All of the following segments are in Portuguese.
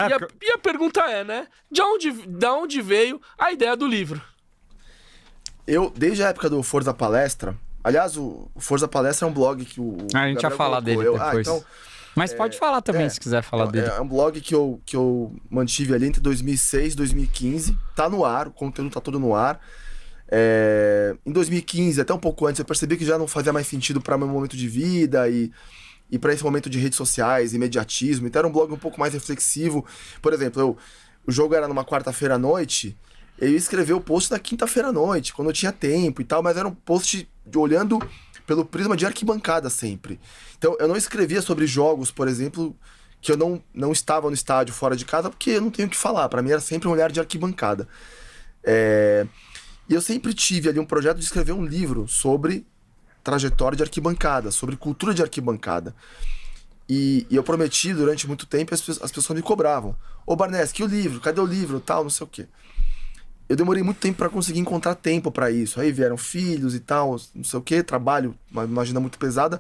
E a pergunta é, né? Da onde veio a ideia do livro? Eu, desde a época do Forza Palestra... Aliás, o Forza Palestra é um blog que o A gente vai falar dele depois. Mas pode falar também, se quiser falar dele. É um blog que eu mantive ali entre 2006 e 2015. Tá no ar, o conteúdo tá todo no ar. Em 2015, até um pouco antes, eu percebi que já não fazia mais sentido para meu momento de vida e para esse momento de redes sociais, imediatismo. Então era um blog um pouco mais reflexivo. Por exemplo, o jogo era numa quarta-feira à noite, eu ia escrever o post na quinta-feira à noite, quando eu tinha tempo e tal, mas era um post olhando pelo prisma de arquibancada sempre. Então eu não escrevia sobre jogos, por exemplo, que eu não estava no estádio fora de casa, porque eu não tenho o que falar. Para mim era sempre um olhar de arquibancada. E eu sempre tive ali um projeto de escrever um livro sobre trajetória de arquibancada, sobre cultura de arquibancada. E eu prometi durante muito tempo, as pessoas me cobravam. Ô Barnes, que o livro? Cadê o livro? Tal, não sei o quê. Eu demorei muito tempo para conseguir encontrar tempo para isso. Aí vieram filhos e tal, não sei o quê, trabalho, uma agenda muito pesada.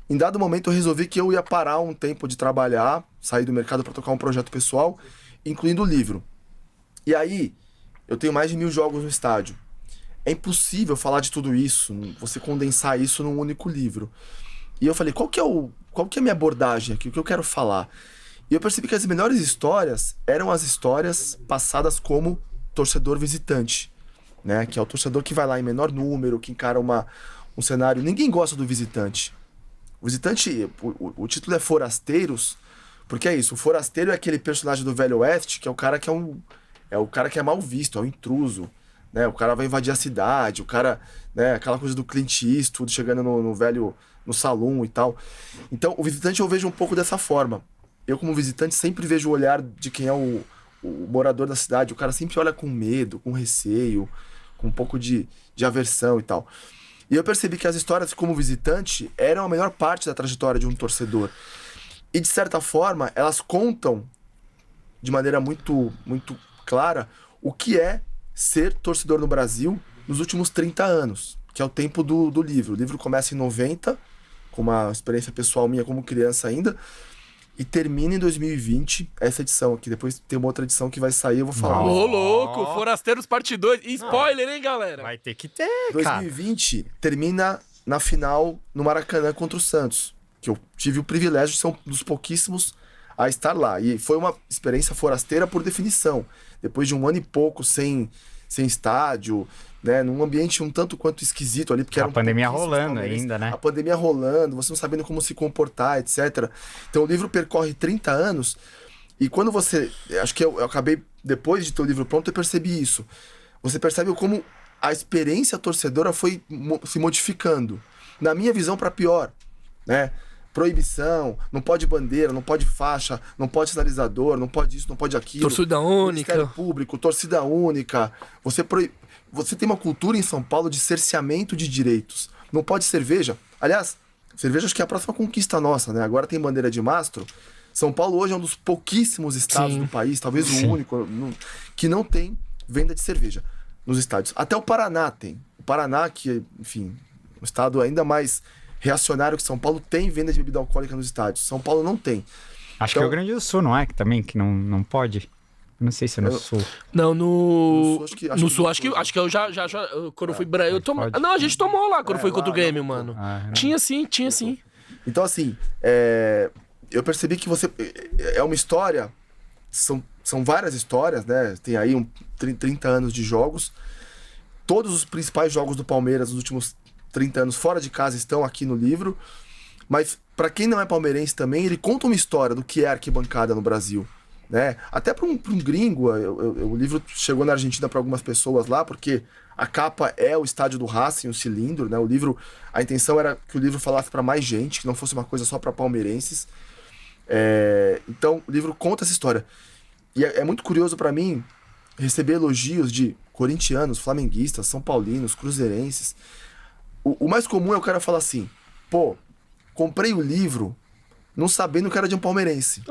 Em dado momento eu resolvi que eu ia parar um tempo de trabalhar, sair do mercado para tocar um projeto pessoal, incluindo o livro. E aí, eu tenho mais de 1000 jogos no estádio. É impossível falar de tudo isso, você condensar isso num único livro. E eu falei, qual que é a minha abordagem aqui? O que eu quero falar? E eu percebi que as melhores histórias eram as histórias passadas como torcedor visitante, né? Que é o torcedor que vai lá em menor número, que encara um cenário... Ninguém gosta do visitante. O visitante, o título é Forasteiros, porque é isso, o forasteiro é aquele personagem do Velho Oeste, que é o cara que o cara que é mal visto, é o intruso, né? O cara vai invadir a cidade, o cara, né? Aquela coisa do Clint Eastwood chegando no salão e tal. Então, o visitante eu vejo um pouco dessa forma. Eu, como visitante, sempre vejo o olhar de quem é o morador da cidade. O cara sempre olha com medo, com receio, com um pouco de aversão e tal. E eu percebi que as histórias como visitante eram a melhor parte da trajetória de um torcedor. E, de certa forma, elas contam de maneira muito, muito clara o que é ser torcedor no Brasil nos últimos 30 anos, que é o tempo do livro. O livro começa em 90, com uma experiência pessoal minha como criança ainda, e termina em 2020, essa edição aqui. Depois tem uma outra edição que vai sair, eu vou falar. Ô, louco! Forasteiros Parte 2. Spoiler, hein, galera? Vai ter que ter, 2020 termina na final no Maracanã contra o Santos, que eu tive o privilégio de ser um dos pouquíssimos a estar lá. E foi uma experiência forasteira por definição. Depois de um ano e pouco sem estádio, né, num ambiente um tanto quanto esquisito ali, porque a pandemia rolando ainda, né? A pandemia rolando, você não sabendo como se comportar, etc. Então o livro percorre 30 anos e quando você... Acho que eu acabei, depois de ter o livro pronto, eu percebi isso. Você percebe como a experiência torcedora foi se modificando. Na minha visão, para pior, né? Proibição, não pode bandeira, não pode faixa, não pode sinalizador, não pode isso, não pode aquilo. Torcida única. Ministério Público, torcida única. Você tem uma cultura em São Paulo de cerceamento de direitos. Não pode cerveja. Aliás, cerveja acho que é a próxima conquista nossa, né? Agora tem bandeira de mastro. São Paulo hoje é um dos pouquíssimos estados do país, talvez o único, que não tem venda de cerveja nos estádios. Até o Paraná tem. O Paraná, que, enfim, um estado ainda mais reacionário que São Paulo, tem venda de bebida alcoólica nos estádios. São Paulo não tem. Acho que é o Rio Grande do Sul, não é? Que também que não pode. Eu não sei se é no Sul. Não, no Sul, acho que eu já quando fui eu tomei. Não, a gente tomou lá quando foi contra o Grêmio, mano. Tinha sim. Então, assim, eu percebi que é uma história, são várias histórias, né? Tem aí 30 anos de jogos. Todos os principais jogos do Palmeiras nos últimos 30 anos fora de casa estão aqui no livro. Mas para quem não é palmeirense também, ele conta uma história do que é arquibancada no Brasil, né? Até para um gringo, o livro chegou na Argentina para algumas pessoas lá, porque a capa é o estádio do Racing, o cilindro, né? O livro, a intenção era que o livro falasse para mais gente, que não fosse uma coisa só para palmeirenses. Então, o livro conta essa história. E é muito curioso para mim receber elogios de corintianos, flamenguistas, são paulinos, cruzeirenses. O mais comum é o cara falar assim, pô, comprei o livro não sabendo que era de um palmeirense.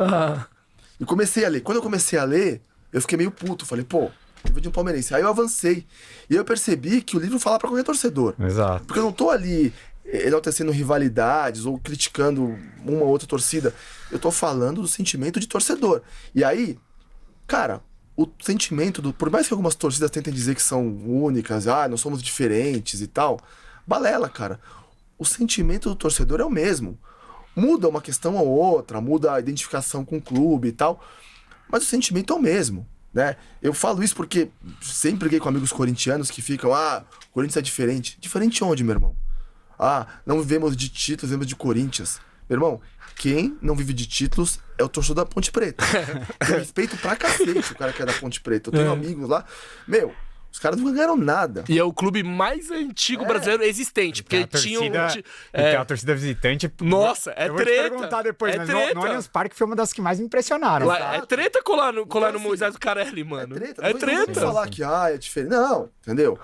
E comecei a ler. Quando eu comecei a ler, eu fiquei meio puto. Falei, pô, livro de um palmeirense. Aí eu avancei. E eu percebi que o livro fala pra qualquer torcedor. Exato. Porque eu não tô ali enaltecendo rivalidades ou criticando uma ou outra torcida. Eu tô falando do sentimento de torcedor. E aí, cara, o sentimento por mais que algumas torcidas tentem dizer que são únicas, nós somos diferentes e tal, balela, cara. O sentimento do torcedor é o mesmo. Muda uma questão ou outra, muda a identificação com o clube e tal, mas o sentimento é o mesmo, né? Eu falo isso porque sempre briguei com amigos corintianos que ficam, o Corinthians é diferente. Diferente onde, meu irmão? Não vivemos de títulos, vivemos de Corinthians. Meu irmão, quem não vive de títulos é o torcedor da Ponte Preta. Eu respeito pra cacete o cara que é da Ponte Preta. Eu tenho amigos lá. Os caras não ganharam nada. E é o clube mais antigo brasileiro existente. Porque tinha a torcida visitante. Nossa, é eu treta. Eu vou te perguntar depois, mas treta. no Allianz Parque foi uma das que mais me impressionaram. É treta colar no Moisés do Carelli, mano. É treta. Não falar que é diferente. Não, entendeu?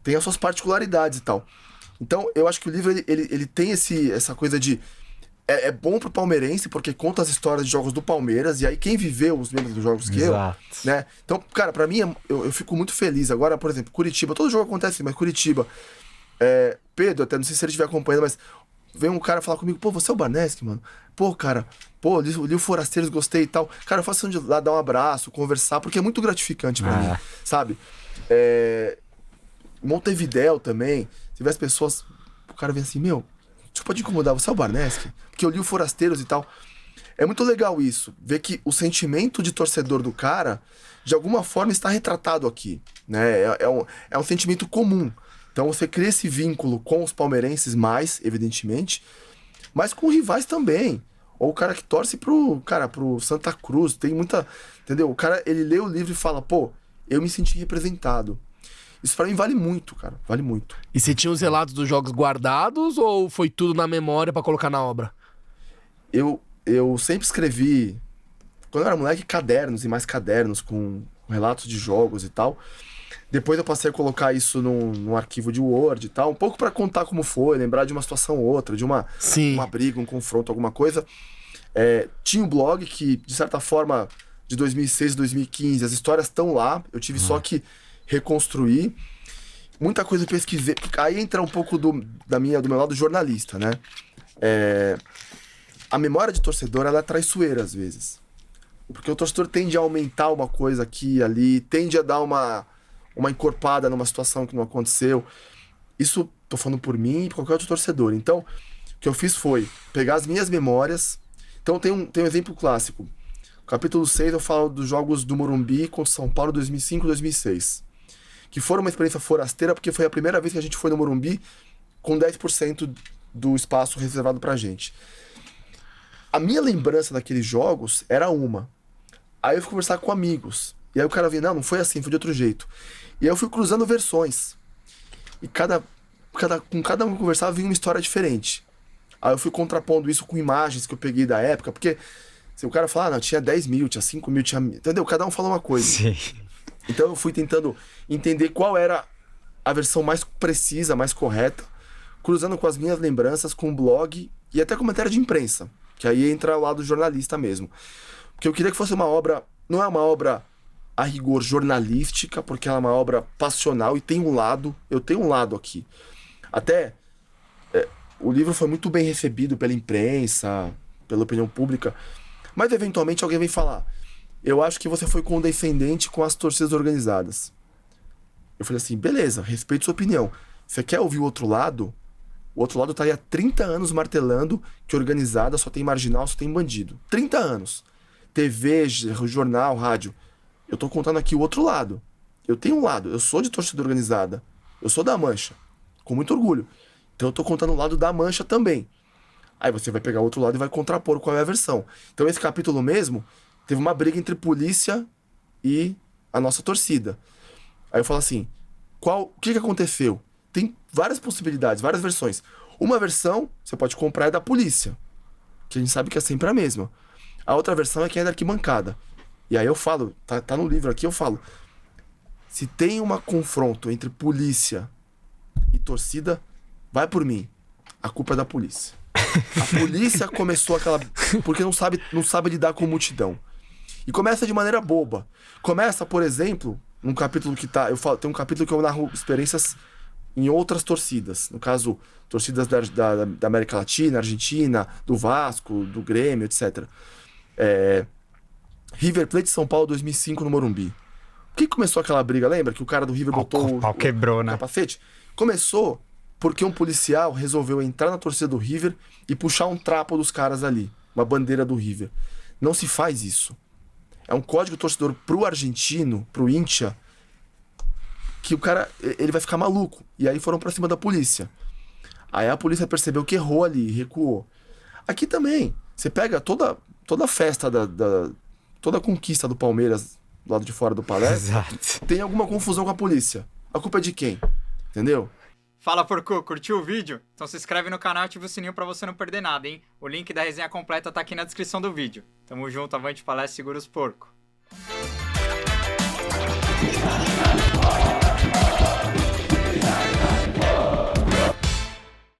Tem as suas particularidades e tal. Então, eu acho que o livro, ele tem essa coisa de... É bom pro palmeirense, porque conta as histórias de jogos do Palmeiras, e aí quem viveu os mesmos jogos que Exato. eu, né? Então, cara, pra mim, eu fico muito feliz. Agora, por exemplo, Curitiba, todo jogo acontece, mas Curitiba... Pedro, até não sei se ele estiver acompanhando, mas vem um cara falar comigo, pô, você é o Barneski, mano? Pô, cara, li o Forasteiros, gostei e tal. Cara, eu faço de lá dar um abraço, conversar, porque é muito gratificante pra mim, sabe? Montevidéu também, se tiver as pessoas, o cara vem assim, desculpa te incomodar, você é o Barneski? Porque eu li o Forasteiros e tal. É muito legal isso, ver que o sentimento de torcedor do cara, de alguma forma, está retratado aqui, né? É um sentimento comum. Então você cria esse vínculo com os palmeirenses mais, evidentemente, mas com rivais também. Ou o cara que torce pro Santa Cruz, tem muita... Entendeu? O cara, ele lê o livro e fala, pô, eu me senti representado. Isso pra mim vale muito, cara. Vale muito. E você tinha os relatos dos jogos guardados ou foi tudo na memória pra colocar na obra? Eu sempre escrevi, quando eu era moleque, cadernos e mais cadernos com relatos de jogos e tal. Depois eu passei a colocar isso num arquivo de Word e tal, um pouco pra contar como foi, lembrar de uma situação ou outra, de uma briga, um confronto, alguma coisa. Tinha um blog que, de certa forma, de 2006 e 2015, as histórias estão lá, eu tive só que reconstruir. Muita coisa eu pesquisei, aí entra um pouco do meu lado jornalista, né? A memória de torcedor, ela é traiçoeira às vezes. Porque o torcedor tende a aumentar uma coisa aqui e ali, tende a dar uma encorpada numa situação que não aconteceu. Isso, tô falando por mim e por qualquer outro torcedor. Então, o que eu fiz foi pegar as minhas memórias. Então, tem um exemplo clássico. No capítulo 6, eu falo dos jogos do Morumbi contra o São Paulo 2005 e 2006. Que foram uma experiência forasteira, porque foi a primeira vez que a gente foi no Morumbi com 10% do espaço reservado pra gente. A minha lembrança daqueles jogos era uma. Aí eu fui conversar com amigos. E aí o cara vinha, não foi assim, foi de outro jeito. E aí eu fui cruzando versões. E com cada um que conversava vinha uma história diferente. Aí eu fui contrapondo isso com imagens que eu peguei da época, porque se o cara falar, não, tinha 10 mil, tinha 5 mil, entendeu? Cada um falou uma coisa. Sim. Então eu fui tentando entender qual era a versão mais precisa, mais correta, cruzando com as minhas lembranças, com o blog e até com matéria de imprensa, que aí entra o lado jornalista mesmo. Porque eu queria que fosse uma obra, não é uma obra a rigor jornalística, porque ela é uma obra passional e eu tenho um lado aqui. Até o livro foi muito bem recebido pela imprensa, pela opinião pública, mas eventualmente alguém vem falar, eu acho que você foi condescendente com as torcidas organizadas. Eu falei assim, beleza, respeito sua opinião. Você quer ouvir o outro lado? O outro lado tá aí há 30 anos martelando que organizada só tem marginal, só tem bandido. 30 anos. TV, jornal, rádio. Eu tô contando aqui o outro lado. Eu tenho um lado, eu sou de torcida organizada. Eu sou da Mancha, com muito orgulho. Então eu tô contando o lado da Mancha também. Aí você vai pegar o outro lado e vai contrapor qual é a versão. Então esse capítulo mesmo, teve uma briga entre polícia e a nossa torcida. Aí eu falo assim, o que aconteceu? Tem várias possibilidades, várias versões. Uma versão, você pode comprar, é da polícia, que a gente sabe que é sempre a mesma. A outra versão é quem é da arquibancada. E aí eu falo, tá no livro aqui, eu falo, se tem um confronto entre polícia e torcida, vai por mim. A culpa é da polícia. A polícia começou porque não sabe lidar com multidão. E começa de maneira boba. Começa, por exemplo, num capítulo que tem um capítulo que eu narro experiências em outras torcidas. No caso, torcidas da América Latina, Argentina, do Vasco, do Grêmio, etc. River Plate de São Paulo 2005 no Morumbi. Por que começou aquela briga? Lembra que o cara do River botou o pau quebrou, né? capacete? Começou porque um policial resolveu entrar na torcida do River e puxar um trapo dos caras ali, uma bandeira do River. Não se faz isso. É um código torcedor pro argentino, pro Hincha, que o cara, ele vai ficar maluco. E aí foram pra cima da polícia. Aí a polícia percebeu que errou ali, recuou. Aqui também, você pega toda a festa, toda a conquista do Palmeiras do lado de fora do palestra, Exato. tem alguma confusão com a polícia. A culpa é de quem? Entendeu? Fala, porco, curtiu o vídeo? Então se inscreve no canal e ativa o sininho pra você não perder nada, hein? O link da resenha completa tá aqui na descrição do vídeo. Tamo junto, avante palestra, segura os porcos.